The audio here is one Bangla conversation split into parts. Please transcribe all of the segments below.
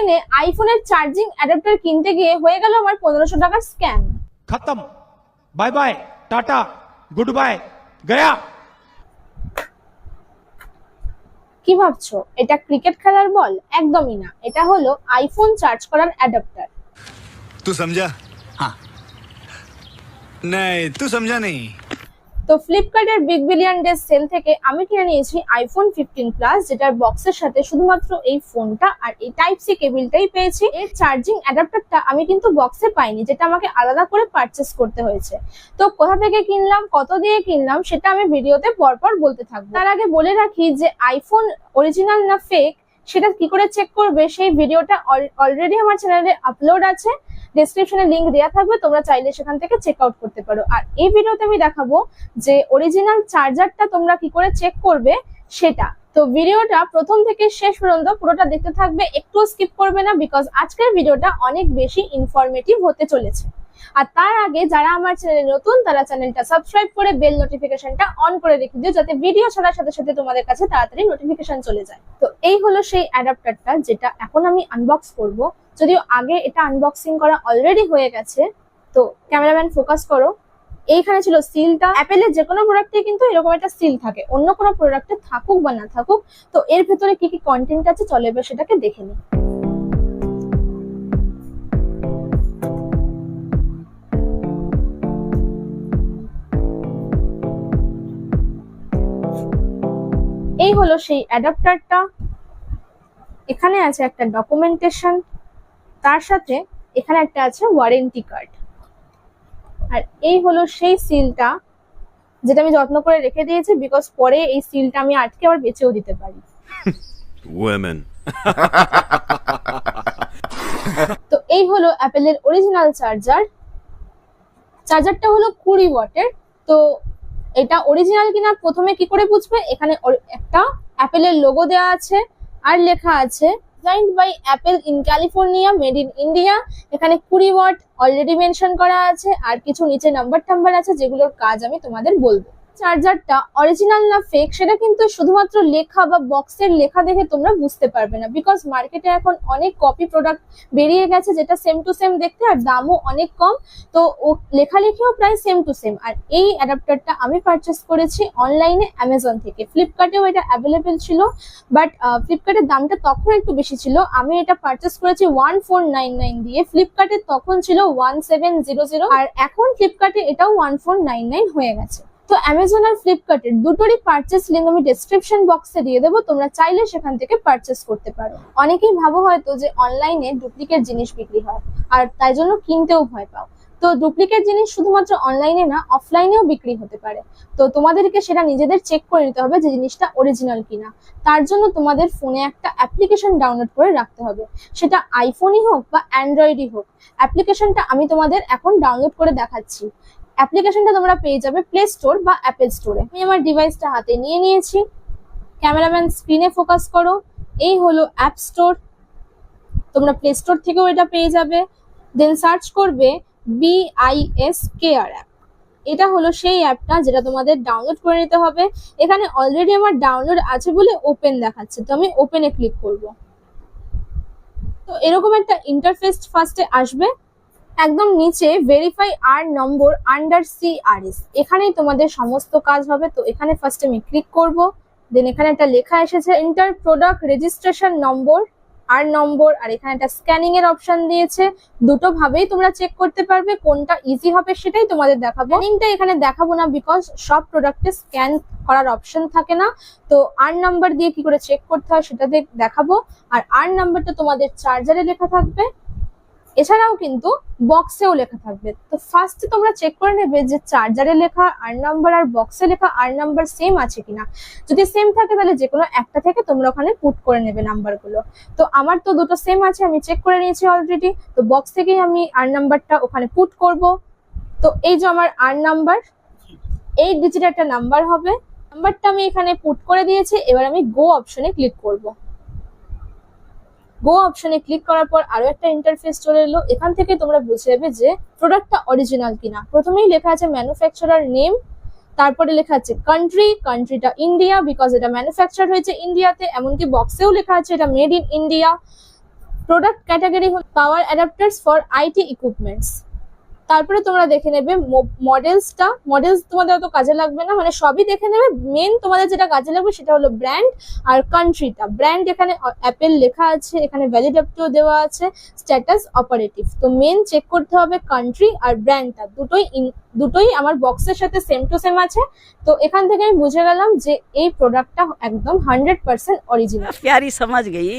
অনলাইনে আইফোনের চার্জিং অ্যাডাপ্টার কিনতে গিয়ে হয়ে গেল আমার 1500 টাকার স্ক্যাম। खत्म, bye bye, tata, good bye, गया। কি ভাবছো এটা ক্রিকেট খেলার বল? একদমই না, এটা হলো আইফোন চার্জ করার অ্যাডাপ্টার। तू समझा? हाँ नहीं, तू समझा नहीं। তো ফ্লিপকার্টের বিগ বিলিয়ন ডে সেল থেকে আমি কিনে নিয়েছি আইফোন 15 প্লাস, যেটার বক্সের সাথে শুধুমাত্র এই ফোনটা আর এই টাইপ সি কেবলটাই পেয়েছি। এর চার্জিং অ্যাডাপ্টারটা আমি কিন্তু বক্সে পাইনি, যেটা আমাকে আলাদা করে পারচেস করতে হয়েছে। তো কোথা থেকে কিনলাম, কত দিয়ে কিনলাম, সেটা আমি ভিডিওতে পরপর বলতে থাকবো। তার আগে বলে রাখি যে আইফোন অরিজিনাল না ফেক সেটা কি করে চেক করবে, সেই ভিডিওটা অলরেডি আমার চ্যানেলে আপলোড আছে, ডেসক্রিপশনে লিংক দেওয়া থাকবে, তোমরা চাইলে সেখান থেকে চেক আউট করতে পারো। আর এই ভিডিওতে আমি দেখাবো যে অরিজিনাল চার্জারটা তোমরা কি করে চেক করবে সেটা। তো ভিডিওটা প্রথম থেকে শেষ পর্যন্ত পুরোটা দেখতে থাকবে, একটু স্কিপ করবে না, বিকজ আজকের ভিডিওটা অনেক বেশি ইনফরমেটিভ হতে চলেছে। আর তার আগে যারা আমার চ্যানেলে নতুন তারা চ্যানেলটা সাবস্ক্রাইব করে বেল নোটিফিকেশনটা অন করে রেখে দিও, যাতে ভিডিও ছাড়ার সাথে সাথে তোমাদের কাছে তাড়াতাড়ি নোটিফিকেশন চলে যায়। তো এই হলো সেই অ্যাডাপ্টারটা যেটা এখন আমি আনবক্স করব, যদিও আগে এটা আনবক্সিং করা অলরেডি হয়ে গেছে। তো ক্যামেরাম্যান ফোকাস করো। এইখানে ছিল সিলটা। অ্যাপেলের যে কোনো প্রোডাক্টে কিন্তু এরকম একটা সিল থাকে, অন্য কোনো প্রোডাক্টে থাকুক বা না থাকুক। তো এর ভেতরে কি কি কন্টেন্ট আছে চলো এবার সেটাকে দেখে নিই। এই হলো সেই অ্যাডাপ্টারটা। এখানে আছে একটা ডকুমেন্টেশন, তার সাথে এখানে একটা আছে ওয়ারেন্টি কার্ড। আর এই হলো সেই সিলটা যেটা আমি যত্ন করে রেখে দিয়েছি, বিকজ পরে এই সিলটা আমি আটকে আবার বেচেও দিতে পারি। Women। তো এই হলো অ্যাপেলের অরিজিনাল চার্জার। চার্জারটা হলো 20 ওয়াটের। তো এটা অরিজিনাল কিনা প্রথমে কি করে বুঝবে, এখানে একটা অ্যাপেলের লোগো দেওয়া আছে আর লেখা আছে designed by Apple in California, made in India. এখানে 20 ওয়াট অলরেডি মেনশন করা আছে, আর কিছু নিচে নাম্বার আছে যেগুলোর কাজ আমি তোমাদের বলবো। চার্জারটা অরিজিনাল না ফেক সেটা কিন্তু শুধুমাত্র লেখা বা বক্সের লেখা দেখে তোমরা বুঝতে পারবে না, বিকজ মার্কেটে এখন অনেক কপি প্রোডাক্ট বেরিয়ে গেছে যেটা সেম টু সেম দেখতে আর দামও অনেক কম। তো ও লেখালেখিও প্রায় সেম টু সেম। আর এই অ্যাডাপ্টারটা আমি পারচেস করেছি অনলাইনে অ্যামাজন থেকে। ফ্লিপকার্টেও এটা অ্যাভেলেবেল ছিল, বাট ফ্লিপকার্টের দামটা তখন একটু বেশি ছিল। আমি এটা পারচেস করেছি 1499 দিয়ে, ফ্লিপকার্টে তখন ছিল 1700, আর এখন ফ্লিপকার্টে এটাও 1499 হয়ে গেছে। তো অ্যামাজন আর ফ্লিপকার্টের দুটোরই পারচেস লিঙ্ক আমি ডেসক্রিপশন বক্সে দিয়ে দেবো, তোমরা চাইলে সেখান থেকে পারচেস করতে পারো। অনেকেই ভাবো হয়তো যে অনলাইনে ডুপ্লিকেট জিনিস বিক্রি হয় আর তাই জন্য কিনতেও ভয় পাও। তো ডুপ্লিকেট জিনিস শুধুমাত্র অনলাইনে না, অফলাইনেও বিক্রি হতে পারে। তো তোমাদেরকে সেটা নিজেদের চেক করে নিতে হবে যে জিনিসটা অরিজিনাল কিনা। তার জন্য তোমাদের ফোনে একটা অ্যাপ্লিকেশন ডাউনলোড করে রাখতে হবে, সেটা আইফোনই হোক বা অ্যান্ড্রয়েডই হোক। অ্যাপ্লিকেশনটা আমি তোমাদের এখন ডাউনলোড করে দেখাচ্ছি। অ্যাপ্লিকেশনটা তোমরা পেয়ে যাবে প্লে স্টোর বা অ্যাপেল স্টোরে। আমি আমার ডিভাইসটা হাতে নিয়ে নিয়েছি। ক্যামেরাম্যান স্ক্রিনে ফোকাস করো। এই হলো অ্যাপ স্টোর, তোমরা প্লে স্টোর থেকেও এটা পেয়ে যাবে। দেন সার্চ করবে BISKR অ্যাপ। এটা হলো সেই অ্যাপটা যেটা তোমাদের ডাউনলোড করে নিতে হবে। এখানে অলরেডি আমার ডাউনলোড আছে বলে ওপেন দেখাচ্ছে, তো আমি ওপেনে ক্লিক করব। তো এরকম একটা ইন্টারফেস ফার্স্টে আসবে। একদম নিচে ভেরিফাই আর নম্বর আন্ডার CRS, এখানেই তোমাদের সমস্ত কাজ হবে। তো এখানে ফার্স্ট আমি ক্লিক করব। দেন এখানে একটা লেখা এসেছে এন্টার প্রোডাক্ট রেজিস্ট্রেশন নম্বর আর নম্বর, আর এখানে একটা স্ক্যানিং এর অপশন দিয়েছে। দুটো ভাবেই তোমরা চেক করতে পারবে, কোনটা ইজি হবে সেটাই তোমাদের দেখাবো। স্ক্যানিংটা এখানে দেখাবো না, বিকজ সব প্রোডাক্টে স্ক্যান করার অপশন থাকে না। তো আর নাম্বার দিয়ে কি করে চেক করতে হয় সেটা দেখাবো। আর আর নাম্বারটা তোমাদের চার্জারে লেখা থাকবে, এছাড়াও কিন্তু বক্সেও লেখা থাকবে। তো ফার্স্টে তোমরা চেক করে নেবে যে চার্জারে লেখা আর নাম্বার আর বক্সে লেখা আর নাম্বার সেম আছে কিনা। যদি সেম থাকে তাহলে যে কোনো একটা থেকে তোমরা ওখানে পুট করে নেবে নাম্বারগুলো। তো আমার তো দুটো সেম আছে, আমি চেক করে নিয়েছি অলরেডি। তো বক্স থেকেই আমি আর নাম্বারটা ওখানে পুট করব। তো এই যে আমার আর নাম্বার, 8 ডিজিট একটা নাম্বার হবে। নাম্বারটা আমি এখানে পুট করে দিয়েছি। এবার আমি গো অপশনে ক্লিক করব। গো অপশনে ক্লিক করার পর আরো একটা ইন্টারফেস চলে এলো। এখান থেকে তোমরা বুঝে যাবে যে প্রোডাক্টটা অরিজিনাল কিনা। প্রথমেই লেখা আছে ম্যানুফ্যাকচারার নেম, তারপরে লেখা আছে কান্ট্রিটা ইন্ডিয়া, বিকজ এটা ম্যানুফ্যাকচার হয়েছে ইন্ডিয়াতে। এমনকি বক্সেও লেখা আছে এটা made in India. Product category হল পাওয়ার অ্যাডাপ্টার্স ফর আইটি ইকুইপমেন্টস। তারপরে তোমরা দেখে নেবে মডেলস তোমাদের অত কাজে লাগবে না, মানে সবই দেখে নেবে। মেন তোমাদের যেটা কাজে লাগবে সেটা হলো ব্র্যান্ড আর কান্ট্রিটা। ব্র্যান্ড এখানে অ্যাপেল লেখা আছে, এখানে ভ্যালিডেটও দেওয়া আছে, স্ট্যাটাস অপারেটিভ। তো মেন চেক করতে হবে কান্ট্রি আর ব্র্যান্ডটা, দুটোই আমার বক্সের সাথে সেম টু সেম আছে। তো এখান থেকে আমি বুঝে গেলাম যে এই প্রোডাক্টটা একদম 100% অরিজিনাল। प्यारी समझ गई।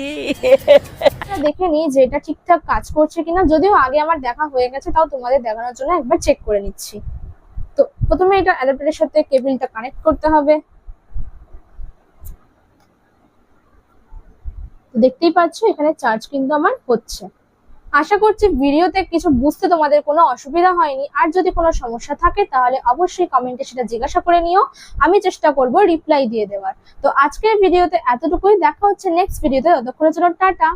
দেখে নিই যে এটা ঠিকঠাক কাজ করছে কিনা, যদিও আগে আমার দেখা হয়ে গেছে, তাও তোমাদের দেখানোর জন্য একবার চেক করে নিচ্ছি। তো প্রথমে এটা অ্যাডাপ্টারের সাথে কেবলটা কানেক্ট করতে হবে। তো দেখতেই পাচ্ছ এখানে চার্জ কিন্তু আমার হচ্ছে। আশা করছি ভিডিওতে কিছু বুঝতে তোমাদের কোনো অসুবিধা হয়নি। আর যদি কোনো সমস্যা থাকে তাহলে অবশ্যই কমেন্টে সেটা জিজ্ঞাসা করে নিও, আমি চেষ্টা করব রিপ্লাই দিয়ে দেওয়ার। তো আজকের ভিডিওতে এতটুকুই, দেখা হচ্ছে নেক্সট ভিডিওতে। ততক্ষণের জন্য টাটা।